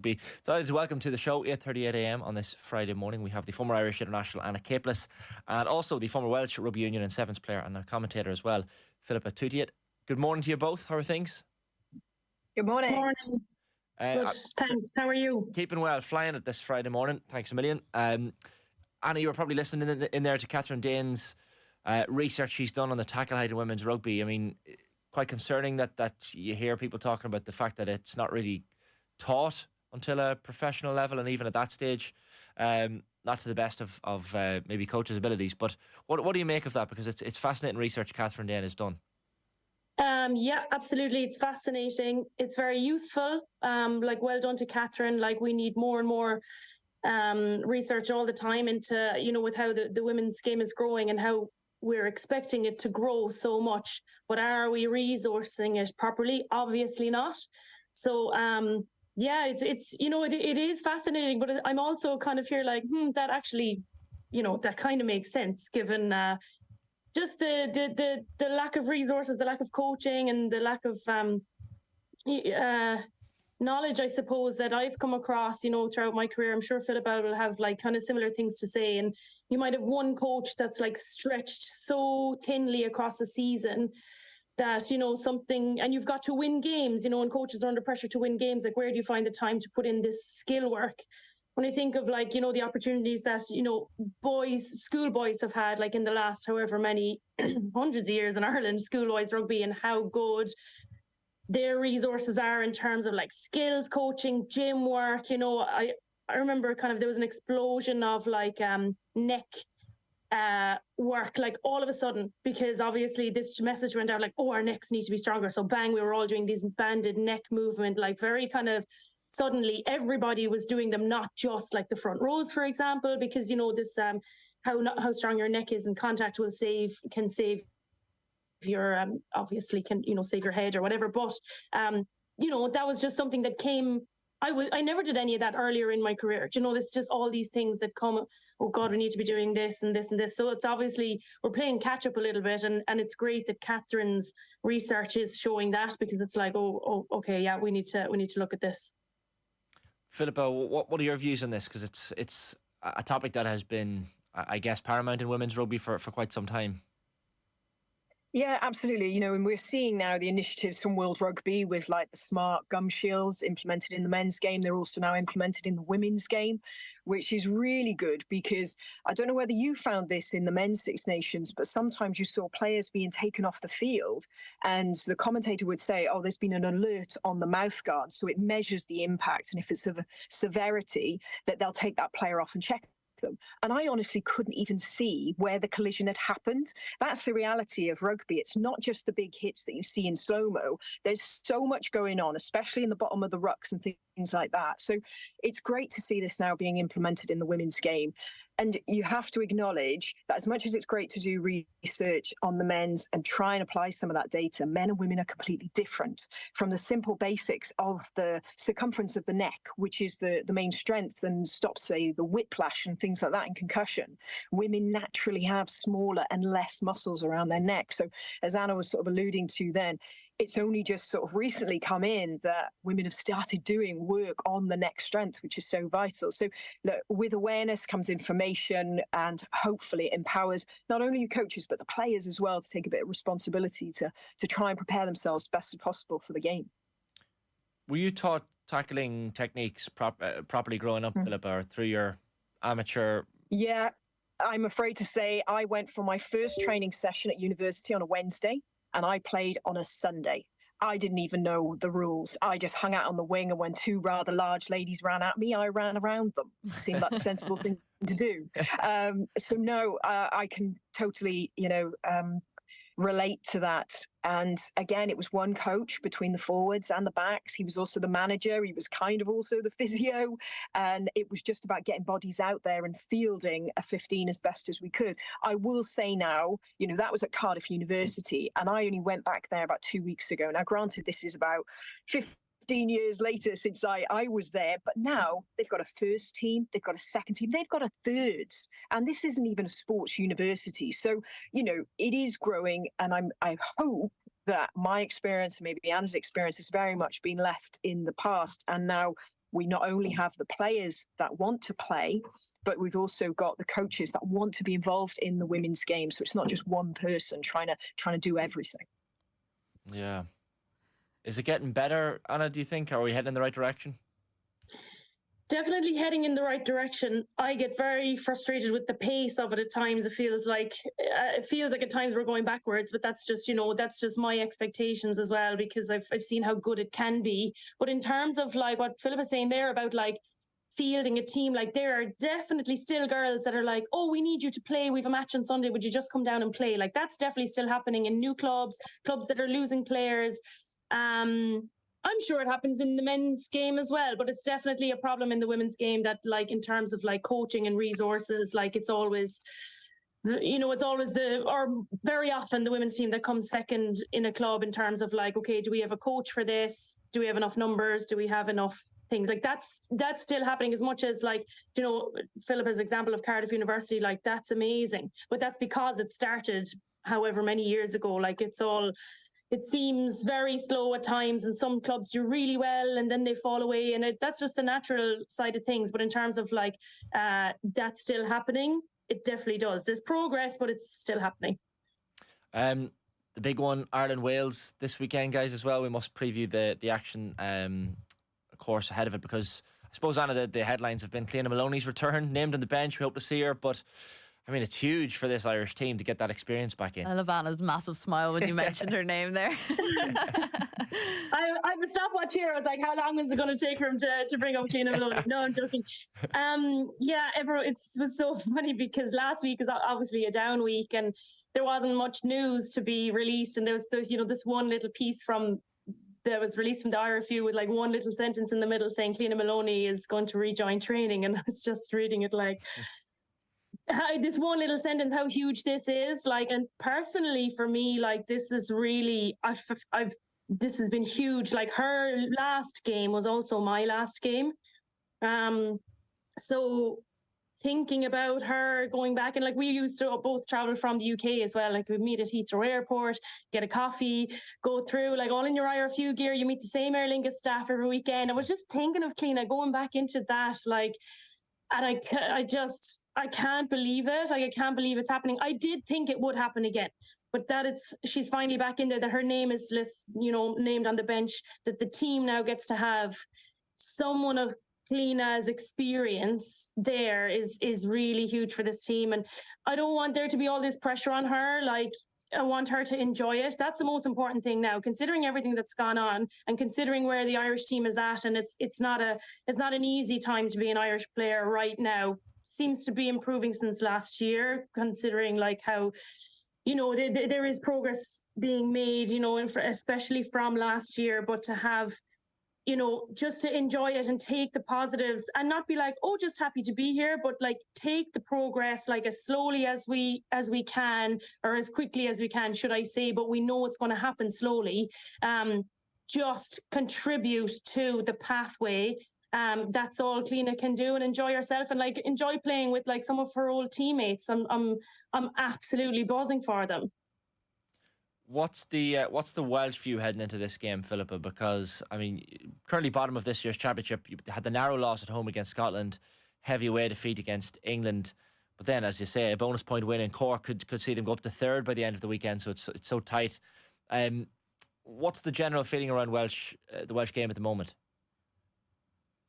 Delighted to welcome to the show, 8:38 a.m. on this Friday morning. We have the former Irish international Anna Caplice, and also the former Welsh rugby union and sevens player and a commentator as well, Philippa Tuttiett. Good morning to you both. How are things? Good morning. Morning. Good, thanks. How are you? Keeping well, flying it this Friday morning. Thanks a million. Anna, you were probably listening in there to Catherine Dane's research she's done on the tackle height in women's rugby. I mean, quite concerning that you hear people talking about the fact that it's not really taught until a professional level, and even at that stage, not to the best of maybe coaches' abilities. But what do you make of that? Because it's fascinating research Catherine Dane has done. Yeah, absolutely. It's fascinating. It's very useful. Well done to Catherine. We need more and more research all the time into, with how the women's game is growing and how we're expecting it to grow so much. But are we resourcing it properly? Obviously not. So, yeah, it's it is fascinating, but I'm also kind of here that actually, that kind of makes sense given just the lack of resources, the lack of coaching, and the lack of knowledge, I suppose, that I've come across, throughout my career. I'm sure Philippa will have kind of similar things to say. And you might have one coach that's stretched so thinly across the season that, something, and you've got to win games, and coaches are under pressure to win games. Where do you find the time to put in this skill work? When I think of the opportunities that, schoolboys have had, in the last however many hundreds of years in Ireland, schoolboys rugby, and how good their resources are in terms of skills coaching, gym work. I remember there was an explosion of neck work all of a sudden, because obviously this message went out our necks need to be stronger. So bang, we were all doing these banded neck movement, very kind of suddenly everybody was doing them, not just the front rows, for example, because this how strong your neck is in contact can save your obviously can save your head or whatever. But that was just something that came. I never did any of that earlier in my career. It's just all these things that come, oh God, we need to be doing this and this and this. So it's obviously, we're playing catch up a little bit. And it's great that Catherine's research is showing that, because it's okay, yeah, we need to look at this. Philippa, what are your views on this? Because it's a topic that has been, I guess, paramount in women's rugby for quite some time. Yeah, absolutely. And we're seeing now the initiatives from World Rugby with the smart gum shields implemented in the men's game. They're also now implemented in the women's game, which is really good, because I don't know whether you found this in the men's Six Nations, but sometimes you saw players being taken off the field and the commentator would say, oh, there's been an alert on the mouth guard. So it measures the impact. And if it's of a severity, that they'll take that player off and check them. And I honestly couldn't even see where the collision had happened. That's the reality of rugby. It's not just the big hits that you see in slow-mo. There's so much going on, especially in the bottom of the rucks and things like that. So it's great to see this now being implemented in the women's game. And you have to acknowledge that as much as it's great to do research on the men's and try and apply some of that data, men and women are completely different. From the simple basics of the circumference of the neck, which is the main strength and stops, say, the whiplash and things like that in concussion. Women naturally have smaller and less muscles around their neck. So as Anna was sort of alluding to then, it's only just sort of recently come in that women have started doing work on the neck strength, which is so vital. So look, with awareness comes information, and hopefully it empowers not only the coaches, but the players as well to take a bit of responsibility to try and prepare themselves best as possible for the game. Were you taught tackling techniques properly growing up, Philippa, or through your amateur? Yeah, I'm afraid to say I went for my first training session at university on a Wednesday, and I played on a Sunday. I didn't even know the rules. I just hung out on the wing, and when two rather large ladies ran at me, I ran around them. Seemed like the sensible thing to do. So no, I can totally, relate to that. And again, it was one coach between the forwards and the backs. He was also the manager. He was kind of also the physio. And it was just about getting bodies out there and fielding a 15 as best as we could. I will say now, that was at Cardiff University, and I only went back there about 2 weeks ago. Now, granted, this is about 15 years later since I was there, but now they've got a first team, they've got a second team, they've got a thirds, and this isn't even a sports university. So, it is growing, and I hope that my experience, and maybe Anna's experience, has very much been left in the past, and now we not only have the players that want to play, but we've also got the coaches that want to be involved in the women's game. So it's not just one person trying to do everything. Yeah. Is it getting better, Anna, do you think? Are we heading in the right direction? Definitely heading in the right direction. I get very frustrated with the pace of it at times. It feels like at times we're going backwards, but that's just my expectations as well, because I've seen how good it can be. But in terms of like what Philippa's saying there about like fielding a team, like there are definitely still girls that are like, oh, we need you to play. We have a match on Sunday. Would you just come down and play? Like that's definitely still happening in new clubs that are losing players. I'm sure it happens in the men's game as well, but it's definitely a problem in the women's game that, like, in terms of like coaching and resources, like it's always, or very often the women's team that comes second in a club in terms of like, okay, do we have a coach for this? Do we have enough numbers? Do we have enough things? Like that's still happening as much as like, Philippa's example of Cardiff University, like that's amazing, but that's because it started however many years ago. Like it seems very slow at times, and some clubs do really well and then they fall away, and that's just the natural side of things. But in terms of like that's still happening, it definitely does. There's progress, but it's still happening. The big one, Ireland-Wales this weekend, guys, as well. We must preview the action, of course, ahead of it, because I suppose, Anna, the headlines have been Cliodhna Moloney's return, named on the bench. We hope to see her, but I mean, it's huge for this Irish team to get that experience back in. I love Anna's massive smile when you mentioned her name there. I have a stopwatch here. I was like, how long is it going to take for him to bring up Cliodhna Moloney? No, I'm joking. It was so funny because last week was obviously a down week and there wasn't much news to be released. And there's this one little piece that was released from the IRFU with like one little sentence in the middle saying Cliodhna Moloney is going to rejoin training. And I was just reading it like, this one little sentence, how huge this is, like, and personally for me, like, this is really, this has been huge. Like, her last game was also my last game. So thinking about her going back, and like, we used to both travel from the UK as well. Like, we'd meet at Heathrow Airport, get a coffee, go through, like, all in your IRFU gear. You meet the same Aer Lingus staff every weekend. I was just thinking of Cliodhna going back into that, like, and I can't believe it. Like, I can't believe it's happening. I did think it would happen again, but she's finally back in there, that her name is named on the bench, that the team now gets to have someone of Cliodhna's experience there is really huge for this team. And I don't want there to be all this pressure on her. Like, I want her to enjoy it. That's the most important thing now, considering everything that's gone on and considering where the Irish team is at. And it's not an easy time to be an Irish player right now. Seems to be improving since last year, considering like how, there is progress being made, especially from last year, but to have, just to enjoy it and take the positives and not be like, oh, just happy to be here, but like take the progress like as slowly as we can, or as quickly as we can, should I say, but we know it's going to happen slowly. Just contribute to the pathway. That's all Cliodhna can do, and enjoy herself and like enjoy playing with like some of her old teammates. I'm absolutely buzzing for them. What's the Welsh view heading into this game, Philippa? Because I mean, currently bottom of this year's championship, you had the narrow loss at home against Scotland, heavy away defeat against England, but then, as you say, a bonus point win in Cork could see them go up to third by the end of the weekend. So it's so tight. What's the general feeling around the Welsh game at the moment?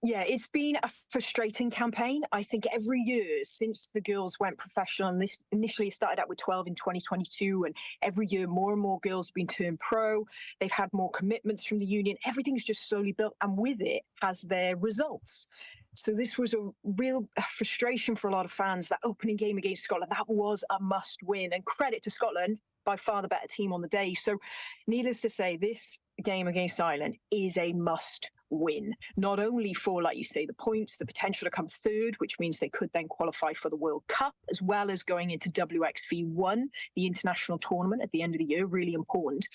Yeah, it's been a frustrating campaign. I think every year since the girls went professional, and this initially started out with 12 in 2022, and every year more and more girls have been turned pro. They've had more commitments from the union. Everything's just slowly built, and with it has their results. So this was a real frustration for a lot of fans. That opening game against Scotland, that was a must win, and credit to Scotland, by far the better team on the day. So needless to say, this game against Ireland is a must win, not only for, like you say, the points, the potential to come third, which means they could then qualify for the World Cup, as well as going into WXV1, the international tournament at the end of the year, really important.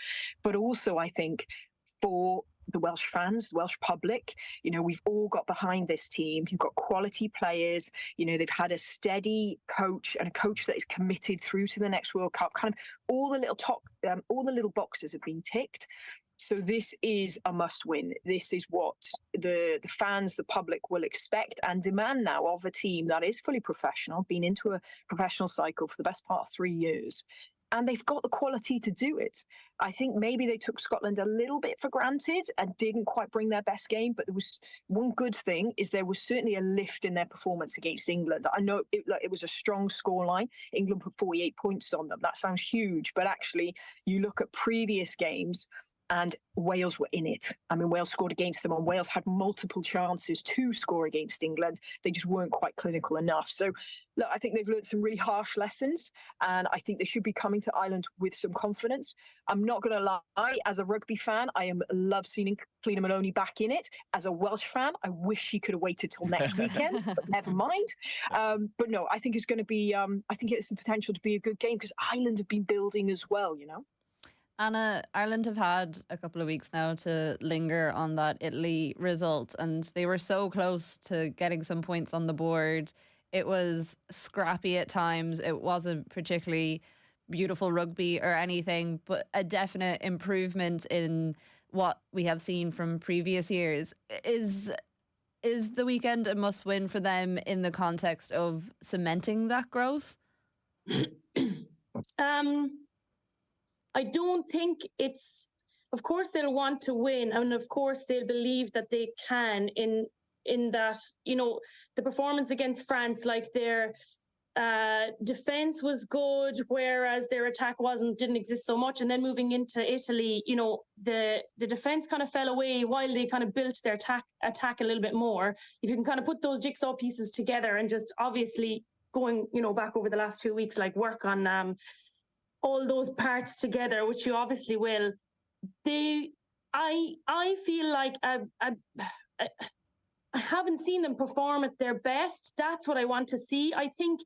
But also, I think, for the Welsh fans, the Welsh public, we've all got behind this team. You've got quality players. They've had a steady coach and a coach that is committed through to the next World Cup. Kind of all the little boxes have been ticked. So this is a must win. This is what the fans, the public will expect and demand now of a team that is fully professional, been into a professional cycle for the best part of 3 years. And they've got the quality to do it. I think maybe they took Scotland a little bit for granted and didn't quite bring their best game. But there was one good thing is there was certainly a lift in their performance against England. I know it was a strong scoreline. England put 48 points on them. That sounds huge. But actually, you look at previous games, and Wales were in it. I mean, Wales scored against them, and Wales had multiple chances to score against England. They just weren't quite clinical enough. So, look, I think they've learned some really harsh lessons, and I think they should be coming to Ireland with some confidence. I'm not going to lie, as a rugby fan, I love seeing Cliodhna Moloney back in it. As a Welsh fan, I wish she could have waited till next weekend, but never mind. But no, I think it's going to be, I think it's the potential to be a good game because Ireland have been building as well, you know? Anna, Ireland have had a couple of weeks now to linger on that Italy result, and they were so close to getting some points on the board. It was scrappy at times. It wasn't particularly beautiful rugby or anything, but a definite improvement in what we have seen from previous years. Is the weekend a must win for them in the context of cementing that growth? I don't think it's, of course they'll want to win, and of course they'll believe that they can in that, you know, the performance against France, like their defense was good, whereas their attack didn't exist so much. And then moving into Italy, you know, the defense kind of fell away while they kind of built their attack a little bit more. If you can kind of put those jigsaw pieces together and just obviously going, you know, back over the last 2 weeks, like work on all those parts together, which you obviously will. I feel like I haven't seen them perform at their best. That's what I want to see. I think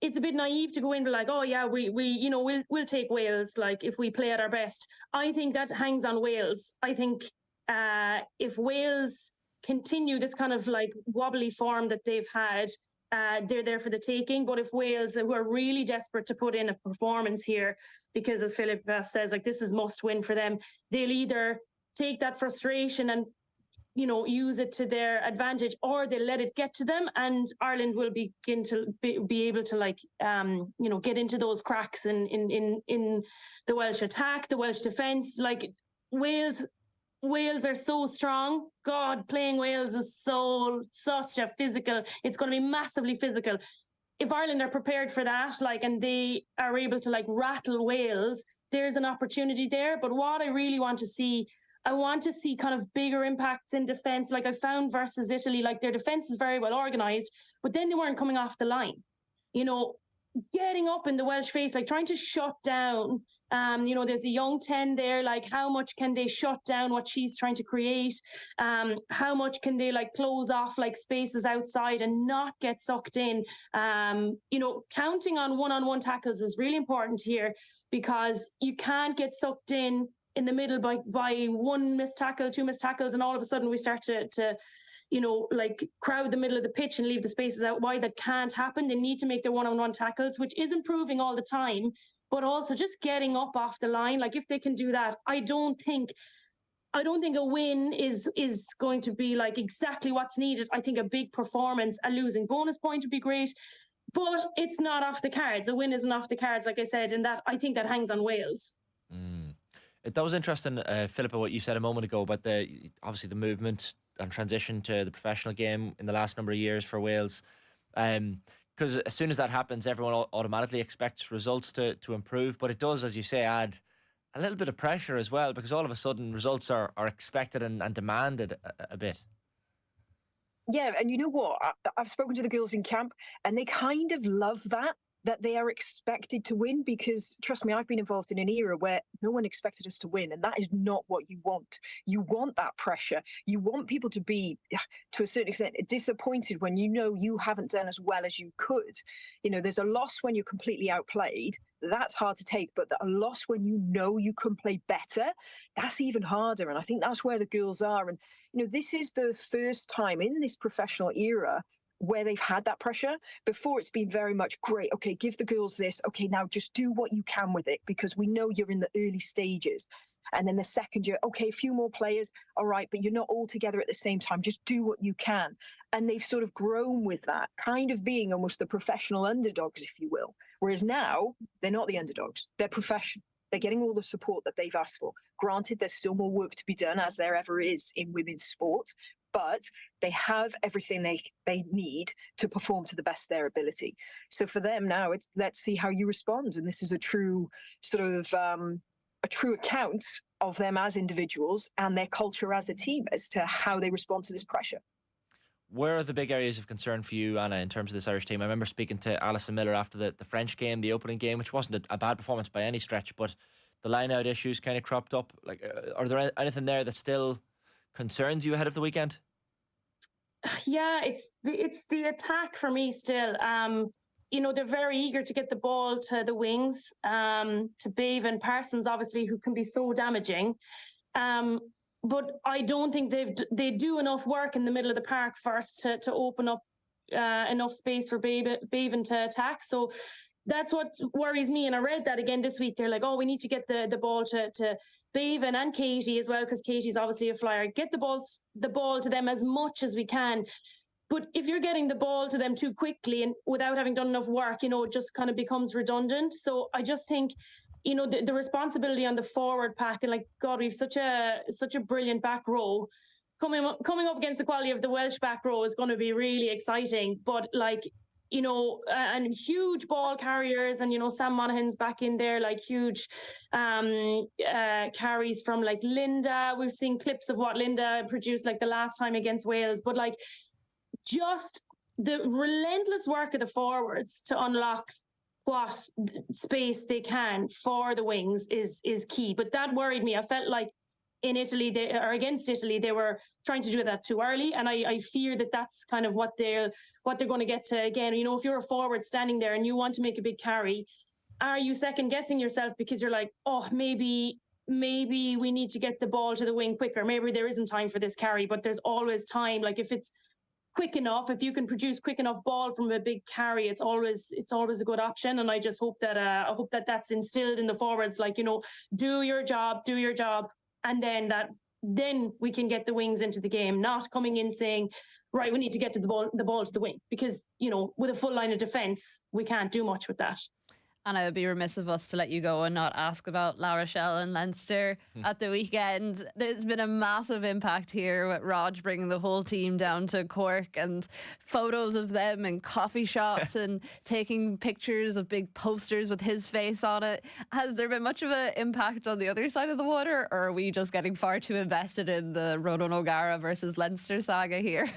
it's a bit naive to go in and be like, oh yeah, we'll take Wales, like if we play at our best. I think that hangs on Wales. I think if Wales continue this kind of like wobbly form that they've had, they're there for the taking. But if Wales, who are really desperate to put in a performance here, because as Philippa says, like this is must win for them, they'll either take that frustration and, you know, use it to their advantage, or they'll let it get to them, and Ireland will begin to be able to, like, you know, get into those cracks in the Welsh attack, the Welsh defence. Like Wales are so strong. God, playing Wales is such a physical. It's going to be massively physical. If Ireland are prepared for that, like, and they are able to like rattle Wales, there's an opportunity there. But what I really want to see, I want to see kind of bigger impacts in defence. Like I found versus Italy, like their defence is very well organised, but then they weren't coming off the line. You know, getting up in the Welsh face, like trying to shut down. You know, there's a young 10 there. Like, how much can they shut down what she's trying to create? How much can they like close off like spaces outside and not get sucked in? You know, counting on one-on-one tackles is really important here, because you can't get sucked in the middle by one missed tackle, two missed tackles, and all of a sudden we start to you know, like crowd the middle of the pitch and leave the spaces out wide. That can't happen. They need to make their one-on-one tackles, which is improving all the time, but also just getting up off the line. Like if they can do that, I don't think a win is going to be like exactly what's needed. I think a big performance, a losing bonus point would be great, but it's not off the cards. A win isn't off the cards, like I said, and that I think that hangs on Wales. That was interesting, Philippa, what you said a moment ago about obviously the movement and transition to the professional game in the last number of years for Wales. Because as soon as that happens, everyone automatically expects results to improve. But it does, as you say, add a little bit of pressure as well, because all of a sudden results are expected and demanded a bit. Yeah, and you know what? I've spoken to the girls in camp, and they kind of love that they are expected to win, because trust me, I've been involved in an era where no one expected us to win, and that is not what you want. You want that pressure. You want people to be, to a certain extent, disappointed when you know you haven't done as well as you could. You know, there's a loss when you're completely outplayed. That's hard to take, but a loss when you know you can play better, that's even harder. And I think that's where the girls are. And, you know, this is the first time in this professional era where they've had that pressure. Before, it's been very much, great, okay, give the girls this, okay, now just do what you can with it, because we know you're in the early stages. And then the second year, okay, a few more players, all right, but you're not all together at the same time. Just do what you can. And they've sort of grown with that, kind of being almost the professional underdogs, if you will. Whereas now, they're not the underdogs. They're professional. They're getting all the support that they've asked for. Granted, there's still more work to be done, as there ever is in women's sport, but they have everything they need to perform to the best of their ability. So for them now, it's let's see how you respond. And this is a true sort of a true account of them as individuals and their culture as a team as to how they respond to this pressure. Where are the big areas of concern for you, Anna, in terms of this Irish team? I remember speaking to Alison Miller after the French game, the opening game, which wasn't a bad performance by any stretch, but the line-out issues kind of cropped up. Like, are there anything there that still concerns you ahead of the weekend? Yeah, it's the attack for me still. They're very eager to get the ball to the wings, to Bein and Parsons, obviously, who can be so damaging. But I don't think they do enough work in the middle of the park first to open up enough space for Bein to attack. So that's what worries me. And I read that again this week. They're like, oh, we need to get the ball to Bein and Katie as well, because Katie's obviously a flyer. Get the ball to them as much as we can. But if you're getting the ball to them too quickly and without having done enough work, it just kind of becomes redundant. So I just think, the responsibility on the forward pack, and like, God, we've such a brilliant back row. Coming up against the quality of the Welsh back row is going to be really exciting. But like, and huge ball carriers, and Sam Monaghan's back in there, like huge carries from like Linda. We've seen clips of what Linda produced like the last time against Wales, but like just the relentless work of the forwards to unlock what space they can for the wings is key. But that worried me. I felt like in Italy, against Italy, they were trying to do that too early, and I fear that that's kind of what they're going to get to again. If you're a forward standing there and you want to make a big carry, are you second guessing yourself because you're like, oh, maybe we need to get the ball to the wing quicker. Maybe there isn't time for this carry, but there's always time. Like if it's quick enough, if you can produce quick enough ball from a big carry, it's always a good option. And I just hope that that's instilled in the forwards, like, do your job, and then we can get the wings into the game, not coming in saying, right, we need to get to the ball to the wing, because, with a full line of defence, we can't do much with that. And I would be remiss of us to let you go and not ask about La Rochelle and Leinster at the weekend. There's been a massive impact here with Rog bringing the whole team down to Cork, and photos of them in coffee shops and taking pictures of big posters with his face on it. Has there been much of an impact on the other side of the water, or are we just getting far too invested in the Rodon O'Gara versus Leinster saga here?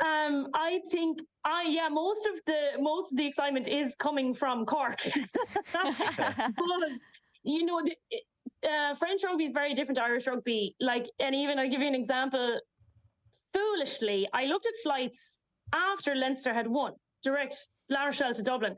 I think most of the excitement is coming from Cork. But French rugby is very different to Irish rugby. Like, and even I'll give you an example. Foolishly, I looked at flights after Leinster had won, direct La Rochelle to Dublin.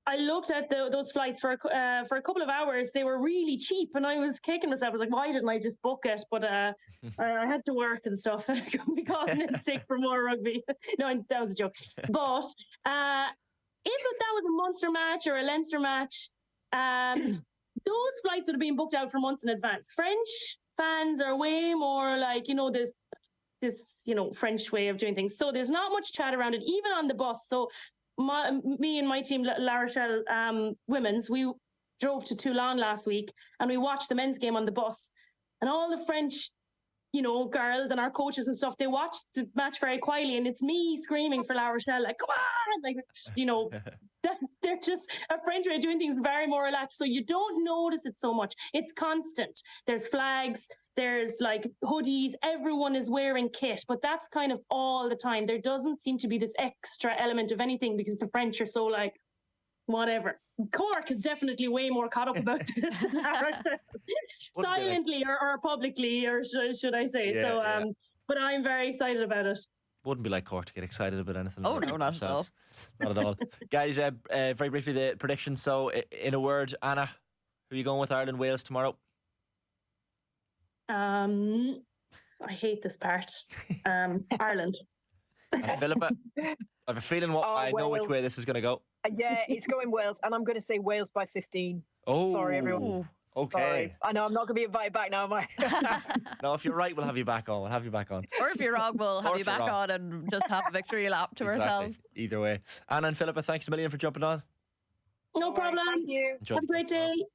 I looked at those flights for a couple of hours. They were really cheap, and I was kicking myself. I was like, why didn't I just book it? But I had to work and stuff. I couldn't be causing it sick for more rugby. No, that was a joke. But if that was a Munster match or a Leinster match, those flights would have been booked out for months in advance. French fans are way more like, this French way of doing things. So there's not much chat around it, even on the bus. So me and my team, La Rochelle women's, we drove to Toulon last week and we watched the men's game on the bus. And all the French, girls and our coaches and stuff, they watched the match very quietly. And it's me screaming for La Rochelle, like, come on! Like, they're just a French way of doing things, very more relaxed. So you don't notice it so much. It's constant. There's flags, there's like hoodies, everyone is wearing kit, but that's kind of all the time. There doesn't seem to be this extra element of anything because the French are so like, whatever. Cork is definitely way more caught up about this silently or publicly, or should I say. Yeah, but I'm very excited about it. Wouldn't be like Cork to get excited about anything. Oh, no, not at all. Not at all. Guys, very briefly, the prediction. So, in a word, Anna, who are you going with, Ireland, Wales tomorrow? I hate this part. Ireland. And Philippa, I have a feeling I know which way this is going to go. Yeah, it's going Wales, and I'm going to say Wales by 15. Oh, sorry, everyone. Okay. Sorry. I know I'm not going to be invited back now, am I? No, if you're right, we'll have you back on. We'll have you back on. Or if you're wrong, we'll have Or you if you're back wrong. on and just have a victory lap to ourselves. Either way. Anna and Philippa, thanks a million for jumping on. No All right, problem. thank you. Enjoy Have a the great game tomorrow. day.